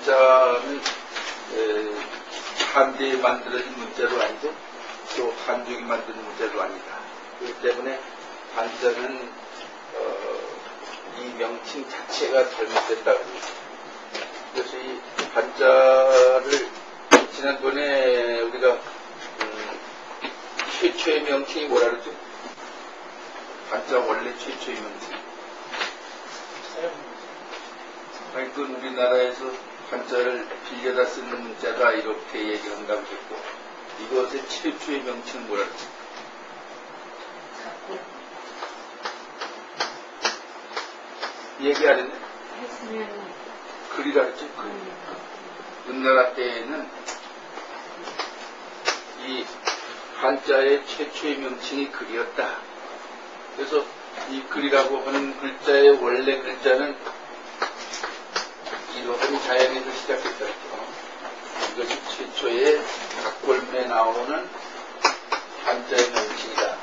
한자는 한대에 만들어진 문자도 아니고 또 한족이 만든 문자도 아니다. 그렇기 때문에 한자는 이 명칭 자체가 잘못됐다고 합니다. 그래서 이 한자를 지난번에 우리가 최초의 명칭이 뭐라 그랬죠? 한자 원래 최초의 명칭. 아니, 그건 우리나라에서 한자를 빌려다 쓰는 문자다 이렇게 얘기를 한다고 했고, 이것의 최초의 명칭은 뭐라 그랬지? 얘기 안 했네? 글이라 그랬지? 글. 은나라 때에는 이 한자의 최초의 명칭이 글이었다. 그래서 이 글이라고 하는 글자의 원래 글자는 이러한 자연에서 시작했다. 이것이 최초의 각골문에 나오는 한자의 명칭이다.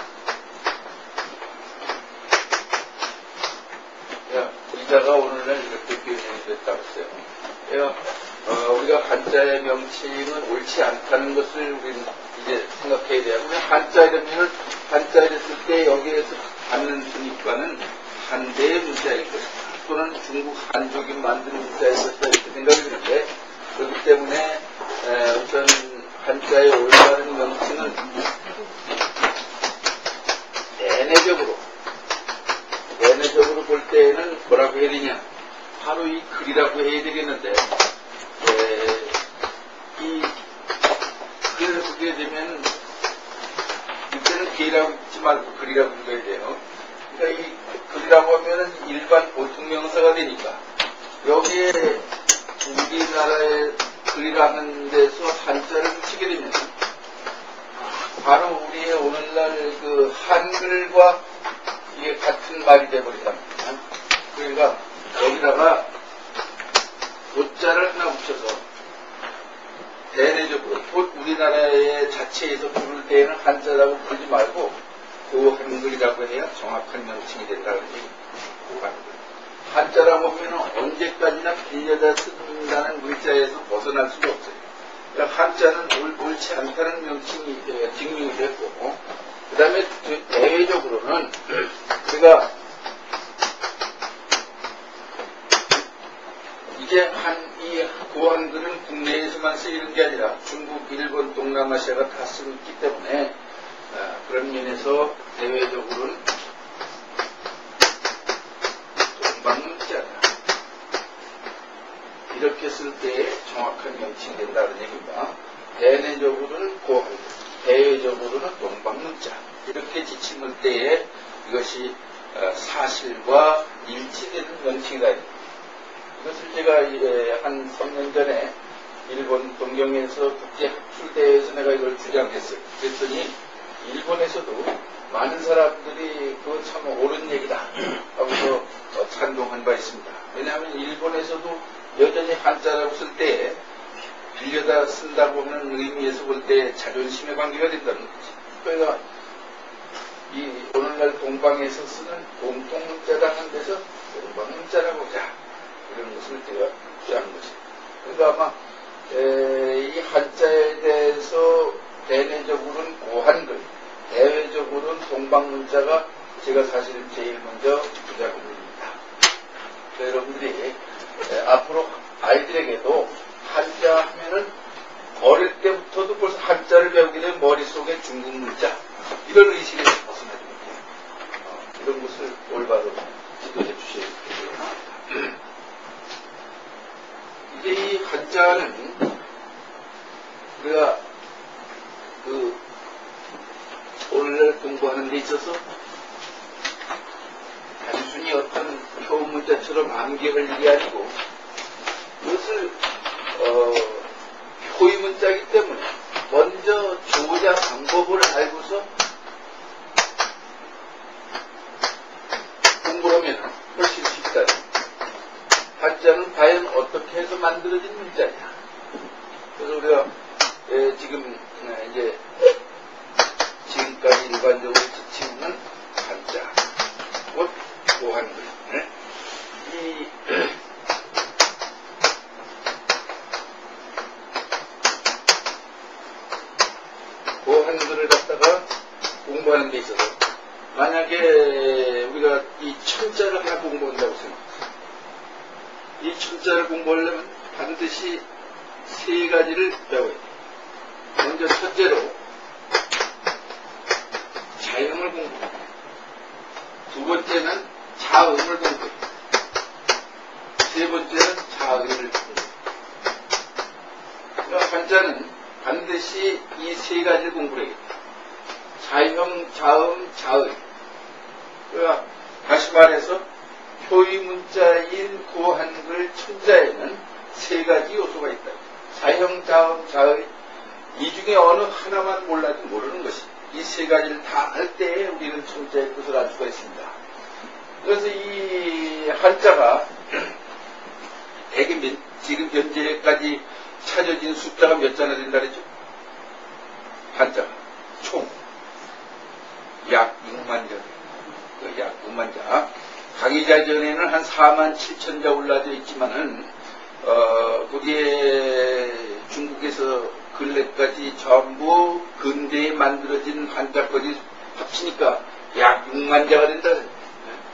이자가 오늘날 이렇게 표현이 됐다고 했어요. 우리가 한자의 명칭은 옳지 않다는 것을 우리는 이제 생각해야 돼요. 한자 이러면 한자 이랬을 때 여기에서 받는 순위과는 한대의 문자일 것이다. 또는 중국 한족이 만든 문자일 것이다. 이렇게 생각이 드는데, 그렇기 때문에 우선 한자의 올바른 명칭은 내내적으로 볼 때에는 뭐라고 해야 되냐? 바로 이 글이라고 해야 되겠는데, 이 글을 보게 되면 이때는 개라고 읽지 말고 글이라고 읽어야 돼요. 그러니까 이 글이라고 하면은 일반 보통 명사가 되니까 여기에 우리나라의 글이라는 데서 한자를 붙이게 되면 바로 우리의 오늘날 그 한글과 이게 같은 말이 되어버린다. 그러니까 여기다가 도자를 하나 붙여서 대내적으로 우리나라의 자체에서 부를 때에는 한자라고 부르지 말고 고한글이라고 해야 정확한 명칭이 된다는 얘기입니다. 한자라고 하면 언제까지나 빌려다 쓴다는 문자에서 벗어날 수가 없어요. 그러니까 한자는 옳지 않다는 명칭이 증명이 됐고, 그 다음에 대외적으로는 우리가 이제 이 고한글은 국내에서만 쓰이는 게 아니라 중국, 일본, 동남아시아가 다 쓰고 있기 때문에 그런 면에서 대외적으로는 동방문자다. 이렇게 쓸 때에 정확한 명칭이 된다는 얘기입니다. 대내적으로는 고한글, 대외적으로는 동방문자. 이렇게 지침을 때에 이것이 사실과 일치되는 명칭이다. 이것을 제가 한 3년 전에 일본 동경에서 국제학술대회에서 내가 이걸 주장했어요. 그랬더니 일본에서도 많은 사람들이 그거 참 옳은 얘기다 하고서 찬동한 바 있습니다. 왜냐하면 일본에서도 여전히 한자라고 쓸 때 빌려다 쓴다고 하는 의미에서 볼 때 자존심의 관계가 된다는 거지. 그러니까 이 오늘날 동방에서 쓰는 공통문자다 한 데서 동방문자라고 하자. 이런 것을 제가 주장한 것이. 그러니까 아마 이 한자에 대해서 대내적으로는 고한글, 대외적으로는 동방문자가 제가 사실 제일 먼저 주장을 드립니다. 여러분들이 앞으로 아이들에게도 한자 하면은 어릴 때부터도 벌써 한자를 배우게 되면 머릿속에 중국 문자 이런 의식에서 벗어나야 됩니다. 이런 것을 올바로 지도해 주셔야 됩니다. 이제 이 한자는 우리가 오늘날 공부하는 데 있어서 단순히 어떤 표문자처럼 암기할 일이 아니고 이것을 표의문자이기 때문에 먼저 조자 방법을 알고서 공부를 하면 훨씬 쉽다. 한자는 과연 어떻게 해서 만들어진 문자냐. 그래서 우리가 지금 이제 지금까지 일반적으로 지치는 한자, 곧 고한글. 만약에 우리가 이 천자를 하나 공부한다고 생각해요. 이 천자를 공부하려면 반드시 세 가지를 배워야 돼요. 먼저 첫째로 자형을 공부해요. 두 번째는 자음을 공부해요. 세 번째는 자의를 공부해요. 그러니까 한자는 반드시 이 세 가지를 공부해야 돼요. 자형, 자음, 자의. 그러니까 다시 말해서 표의문자인 고한글 천자에는 세 가지 요소가 있다. 자형, 자음, 자의. 이 중에 어느 하나만 몰라도 모르는 것이. 이 세 가지를 다 알 때에 우리는 천자의 뜻을 알 수가 있습니다. 그래서 이 한자가 대개 지금 현재까지 찾아진 숫자가 몇 자나 된다 그랬죠? 한자가 총 약 6만 자. 약 6만 자. 강의자전에는 한 4만 7천 자 올라져 있지만은 그게 중국에서 근래까지 전부 근대에 만들어진 한자까지 합치니까 약 6만 자가 된다.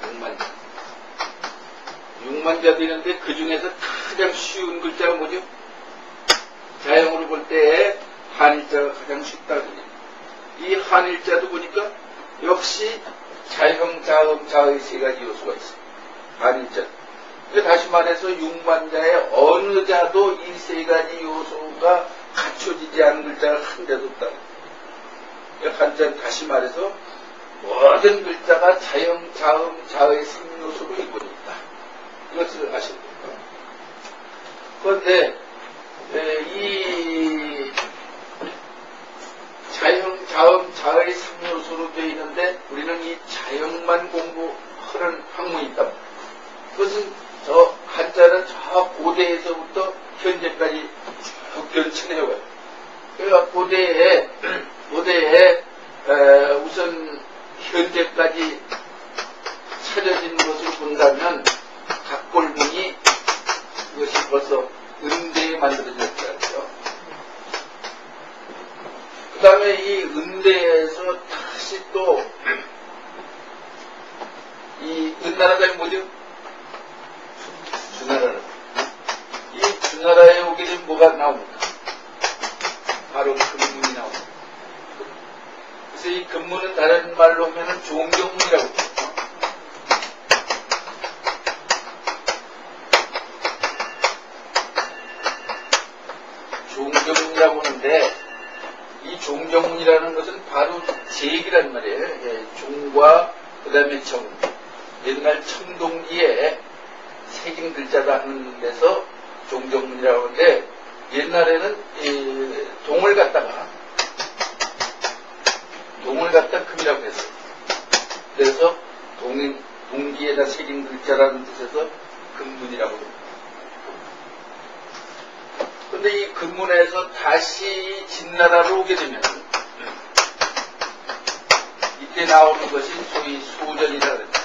6만 자. 6만 자 되는데 그 중에서 가장 쉬운 글자가 뭐죠? 자형으로 볼 때 한일자가 가장 쉽다. 이 한일자도 보니까 역시 자형, 자음, 자의 세 가지 요소가 있어요. 한일자. 다시 말해서 6만 자의 어느 자도 이 세 가지 요소가 갖춰지지 않은 글자가 한 자도 없다. 한자는 다시 말해서 모든 글자가 자형, 자음, 자의 3요소로 이루어져 있다. 이것을 아셔야 됩니다. 그런데 이 자형, 자음, 자의 3요소로 되어 있는데 우리는 이 자형만 공부하는 학문이 있다. 그것은 저 한자는 저 고대에서부터 현재까지 쭉 변천해와요. 그러니까 고대에 우선 현재까지 찾아진 것을 본다면 각골문이 이것이 벌써 은대에 만들어졌죠. 그 다음에 이 은대에서 다시 또 이 은나라가 뭐죠? 주나라. 이 주나라에 오게 되면 뭐가 나옵니까? 바로 금문이 나옵니다. 그래서 이 금문은 다른 말로 하면 종경문이라고 해요. 종경문이라고 하는데 이 종경문이라는 것은 바로 제기란 말이에요. 예, 종과 그 다음에 정. 옛날 청동기에 새긴 글자가 하는 데서 종경문이라고 하는데 옛날에는 동을 갖다가 금이라고 했어요. 그래서 동기에다 새긴 글자라는 뜻에서 금문이라고 합니다. 근데 이 금문에서 다시 진나라로 오게 되면 이때 나오는 것이 소위 소전이라 그럽니다.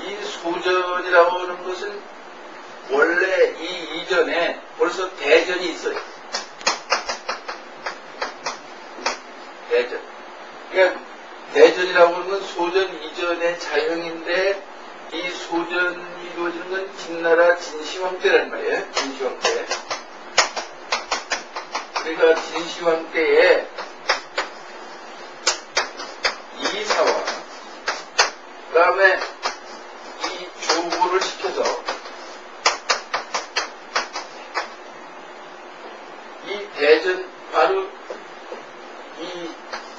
이 소전이라고 하는 것은 원래 이 이전에 벌써 대전이 있어요. 대전. 그러니까 대전이라고 하는 건 소전 이전의 자형인데 이 소전이 이루어지는 건 진나라 진시황 때란 말이에요. 진시황 때. 그러니까 진시황 때에 이사와 그 다음에 이 조보를 시켜서 이 대전 바로 이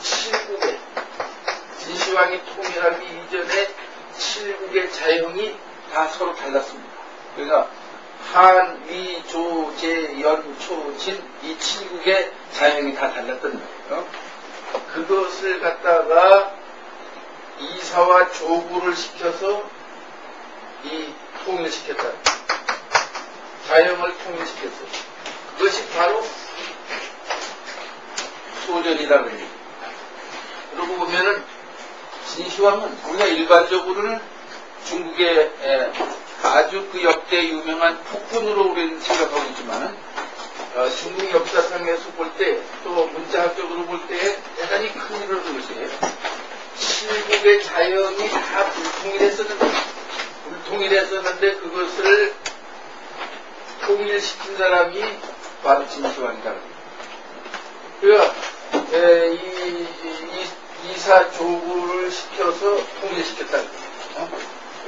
칠국의 진시황이 통일하기 이전에 칠국의 자형이 다 서로 달랐습니다. 그러니까 한, 위, 조, 제, 연, 초, 진 이 칠국의 자형이 다 달랐단 말이에요. 그것을 갖다가 이사와 조부를 시켜서 이 통일시켰다. 자형을 통일시켰어요. 그것이 바로 소전이라는 얘기입니다. 그러고 보면은 진시황은 우리가 일반적으로는 중국의 아주 그 역대 유명한 폭군으로 우리는 생각하고 있지만은 중국 역사상에서 볼 때, 또 문자학적으로 볼 때 대단히 큰 일을 한 것이에요. 칠국의 자연이 다 불통일했었는데 그것을 통일시킨 사람이 바로 진시황이다. 그러니까 이사 조구를 시켜서 통일시켰다.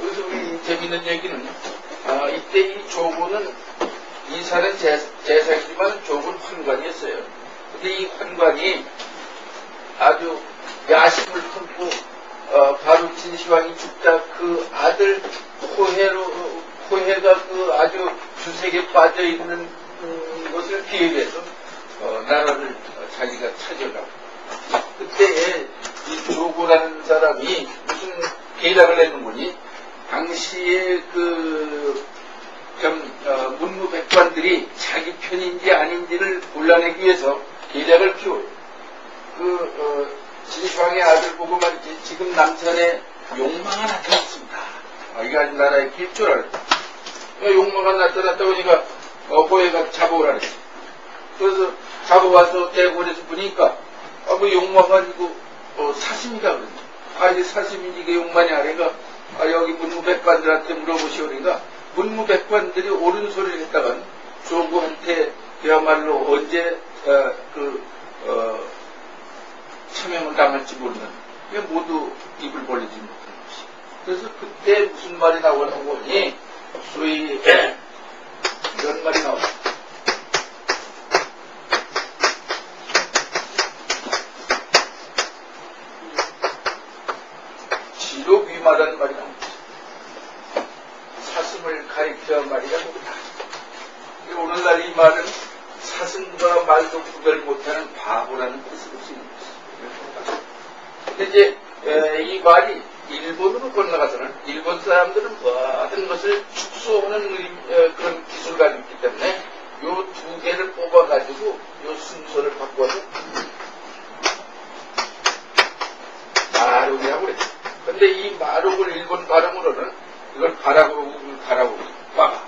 여기서 우리 재밌는 얘기는 이때 이 조구는 이사는 제사이지만 조구는 환관이었어요. 근데 이 환관이 아주 야심을 품고 바로 진시황이 죽자 그 아들 호해가 그 아주 주색에 빠져 있는 것을 기획해서 나라를 자기가 찾아가고 그때 이 조구라는 사람이 무슨 계략을 했는거니 당시에 그 문무백관들이 자기 편인지 아닌지를 골라내기 위해서 계략을 피워요. 진시황의 아들 보고 말이지 지금 남산에 용마가 나타났습니다. 이게 아주 나라의 길조라 그랬다. 용마가 나타났다 보니까 호해가 잡아오라 그랬어. 그래서 잡아와서 대궐에서 보니까 그 용마가 아니고 사슴이다 그랬어. 이게 사슴인지 이게 용마냐 그러니까 여기 문무백관들한테 물어보시오 그러니까 문무백관들이 옳은 소리를 했다간 조구한테 그야말로 언제 처명을 당할지 모르는 모두 입을 벌리지 못하는 것이. 그래서 그때 무슨 말이 나오는 거니 소위 이런 말이 나오죠. 지로위마라는 말이 나옵니다. 사슴을 가리켜 말이가 뭐다. 오늘날 이 말은 사슴과 말도 구별 못하는 바보라는 뜻으로 쓰는 것입니다. 근데 이제 이 말이 일본으로 건너가서는 일본 사람들은 모든 것을 축소하는 그런 기술을 가지고 있기 때문에 요 두 개를 뽑아가지고 요 순서를 바꿔서 마록이라고 그랬죠. 근데 이 마록을 일본 발음으로는 이걸 바라고 빠바.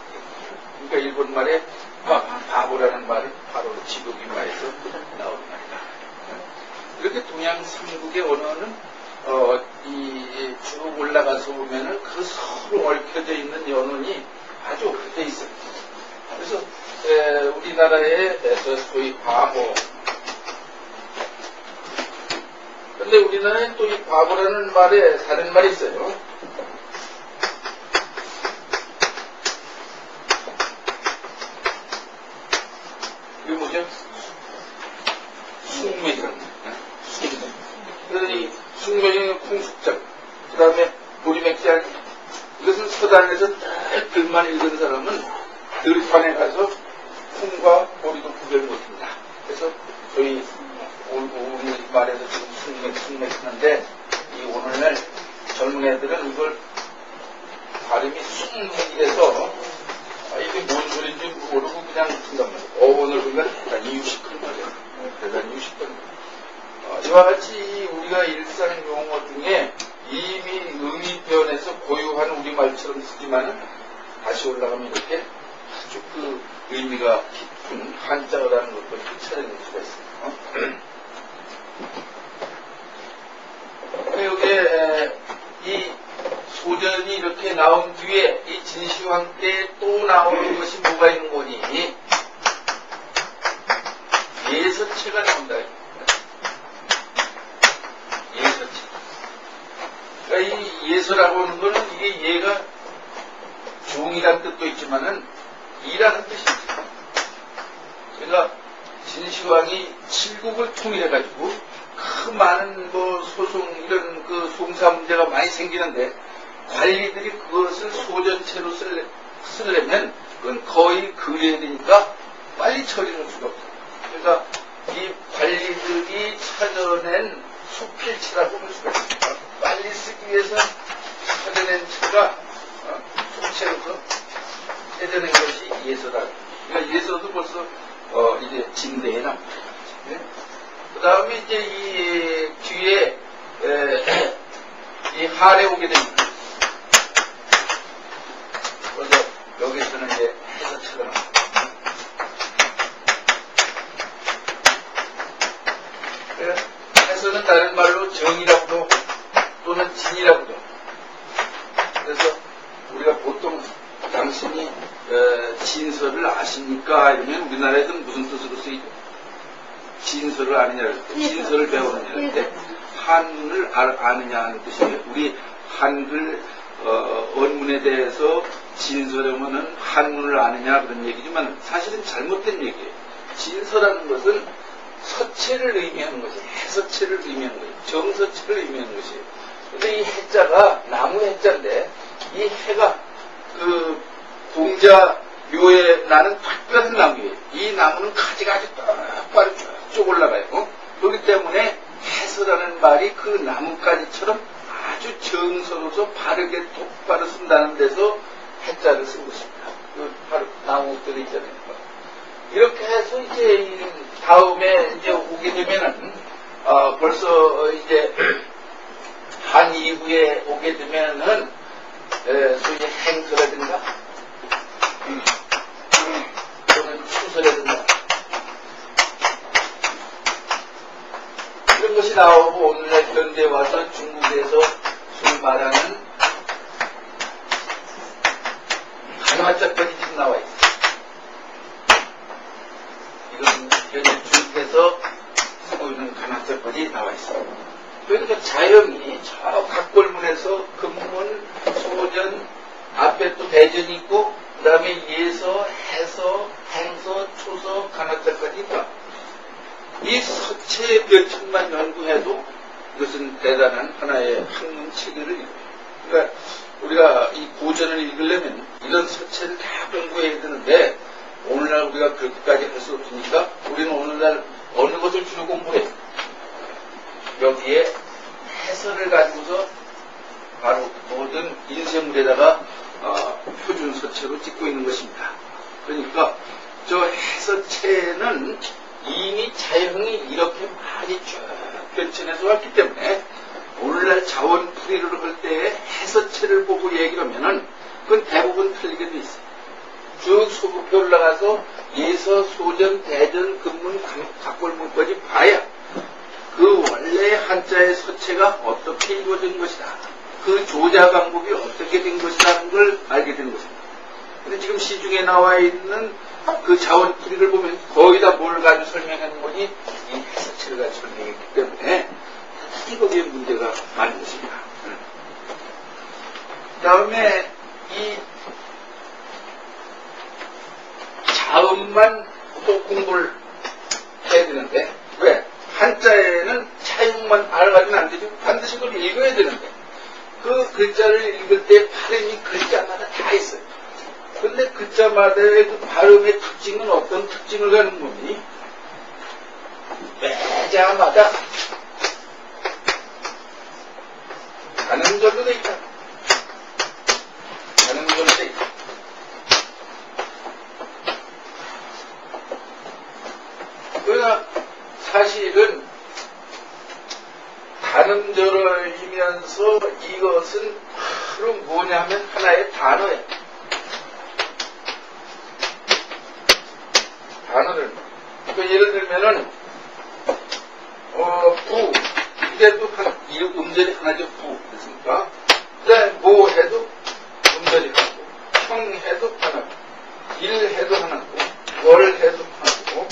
그러니까 일본 말에 바보라는 말은 바로 지도기마에서 나오는 말이다. 이렇게 동양 삼국의 언어는 쭉 올라가서 보면은 그 서로 얽혀져 있는 연원이 아주 얽혀져 있어요. 그래서 우리나라에서 소위 바보. 근데 우리나라에 또 이 바보라는 말에 다른 말이 있어요. 이게 뭐죠? 숙명이라는 거예요. 숙명. 그래서 이 숙명이 쿵숙장, 그 다음에 보리맥장, 이것은 서당에서 늘 글만 읽은 사람은 들판에 가서 쿵과 보리도 구별 못합니다. 그래서 저희 우리 말에서 지금 숙맥하는데 이 오늘날 젊은 애들은 이걸 발음이 숙맥이라서 이게 뭔 소리인지 모르고 그냥 쓴단 말이에요. 오늘 보면 대단히 유식한 말이에요. 대단히 유식한 말이에요. 이와 같이 우리가 일상 용어 중에 이미 의미 표현해서 고유한 우리말처럼 쓰지만은 다시 올라가면 이렇게 아주 그 의미가 깊은 한자어라는 것도 찾아낼 수가 있어요. 여기에 이 소전이 이렇게 나온 뒤에 이 진시황 때 또 나오는 것이 뭐가 있는 거니? 예서체가 나온다. 예서체. 그러니까 이 예서라고 하는 거는 이게 예가 종이라는 뜻도 있지만은 이라는 뜻이 있어요. 그러니까 진시황이 칠국을 통일해가지고 그 많은 소송 이런 그 송사 문제가 많이 생기는데 관리들이 그것을 소전체로 쓰려면 그건 거의 그려야 되니까 빨리 처리할 수가 없어요. 그러니까 이 관리들이 찾아낸 수필체라고 볼 수가 있습니다. 빨리 쓰기 위해서 찾아낸 체가 수체로서 찾아낸 것이 예서다. 그러니까 예서도 벌써 이제 진대에 나옵니다. 네? 그 다음에 이제 이 뒤에 이 할에 오게 됩니다. 그래서 여기서는 이제 해서체가 나옵니다. 진설을 아십니까? 이러면 우리나라에서는 무슨 뜻으로 쓰이죠? 진설을 아느냐 할 때, 진설을 배우느냐 할 때, 한문을 아느냐 하는 뜻이에요. 우리 한글 언문에 대해서 진설하면은 한문을 아느냐 그런 얘기지만 사실은 잘못된 얘기예요. 진설하는 것은 서체를 의미하는 것이 해서체를 의미하는 거예요. 정서체를 의미하는 것이에요. 근데 이 해자가 나무 해자인데 이 해가 그 공자 묘에 나는 특별한 나무예요. 이 나무는 가지가 아주 똑바로 쭉 올라가요. 그렇기 때문에 해서라는 말이 그 나뭇가지처럼 아주 정서로서 바르게 똑바로 쓴다는 데서 해자를 쓴 것입니다. 그 바로 나무들 있잖아요. 이렇게 해서 이제 다음에 이제 오게 되면은 벌써 이제 한 이후에 오게 되면은 소위 행서라든가 또는 추서라든가 이런 것이 나오고 오늘날 현대에 와서 중국에서 소위 말하는 간화자까지 지금 나와 있어요. 이건 현재 중국에서 쓰고 있는 간화자까지 나와 있어요. 그러니까 자연이 저 각골문에서 금문, 소전, 앞에 또 대전이 있고 그 다음에 예서, 해서, 행서, 초서, 간화자까지 있다. 이 서체의 몇 천만 연구해도 이것은 대단한 하나의 학문 체계를 이루어요. 그러니까 우리가 이 고전을 읽으려면 이런 서체를 다 공부해야 되는데 오늘날 우리가 그렇게까지 할 수 없으니까 우리는 오늘날 어느 것을 주로 공부해요? 여기에 해설을 가지고서 바로 모든 인쇄물에다가 표준 서체로 찍고 있는 것입니다. 그러니까 저 해서체는 이미 자연이 이렇게 많이 쭉 변천해서 왔기 때문에 오늘날 자원풀이를 할 때 해서체를 보고 얘기를 하면은 그건 대부분 틀리게 돼 있어요. 쭉 소급해 올라가서 예서, 소전, 대전, 금문, 각골문까지 봐야 그 원래 한자의 서체가 어떻게 이루어진 것이다. 그 조자 방법이 어떻게 된 것이라는 걸 알게 되는 것입니다. 근데 지금 시중에 나와 있는 그 자원풀이를 보면 거의 다 뭘 가지고 설명하는 거니 이 해서체를 가지고 설명했기 때문에 이 거기에 문제가 많은 것입니다. 그 다음에 이 자음만 또 공부를 해야 되는데 왜? 한자에는 차용만 알아가지면 안 되죠. 반드시 그걸 읽어야 되는데 그 글자를 읽을 때 발음이 글자마다 다 있어요. 근데 글자마다의 그 발음의 특징은 어떤 특징을 가는 거니? 매자마다 가능절로 돼 있다. 가능절로 돼 있다. 그러나 사실은 단음절이면서 이것은 바로 뭐냐면 하나의 단어예요. 단어를. 그 예를 들면은, 부. 이게도 음절이 하나죠, 부. 그렇습니까? 그 다음에 모 해도 음절이 하나고, 형 해도 하나고, 일 해도 하나고, 월 해도 하나고,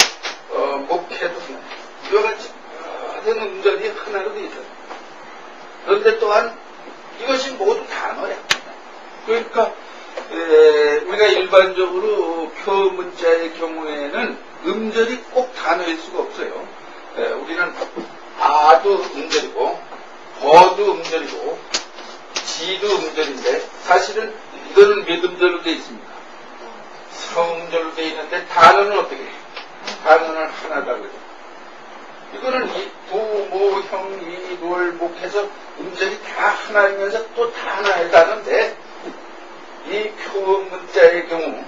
목 해도 하나고. 이와 같이 모든 음절이 하나로 되어 있어요. 그런데 또한 이것이 모두 단어야. 그러니까 우리가 일반적으로 표문자의 경우에는 음절이 꼭 단어일 수가 없어요. 우리는 아도 음절이고 버도 음절이고 지도 음절인데 사실은 이거는 몇 음절로 되어 있습니다. 성음절로 되어 있는데 단어는 어떻게 해요? 단어는 하나다 그래요. 이거는 이 부, 모, 형, 이, 월, 목 해서 음절이 다 하나이면서 또 다 하나의 단어인데 이 표음 문자의 경우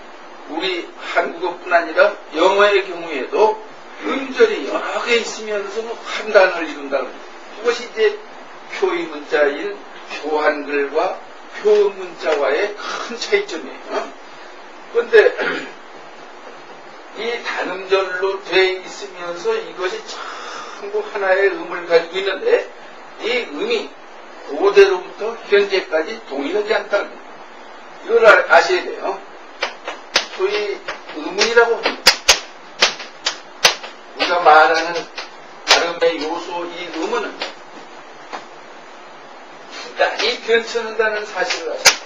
우리 한국어뿐 아니라 영어의 경우에도 음절이 여러 개 있으면서 한 단어를 이룬다는 거예요. 이것이 이제 표의 문자인 표한글과 표음 문자와의 큰 차이점이에요. 그런데 이 단음절로 돼 있으면서 이것이 전부 하나의 음을 가지고 있는데 이 음이 고대로부터 현재까지 동일하지 않다는 거예요. 이걸 아셔야 돼요. 소위 의문이라고 합니다. 우리가 말하는 발음의 요소 이 의문은 단히 변천한다는 사실을 아십니다.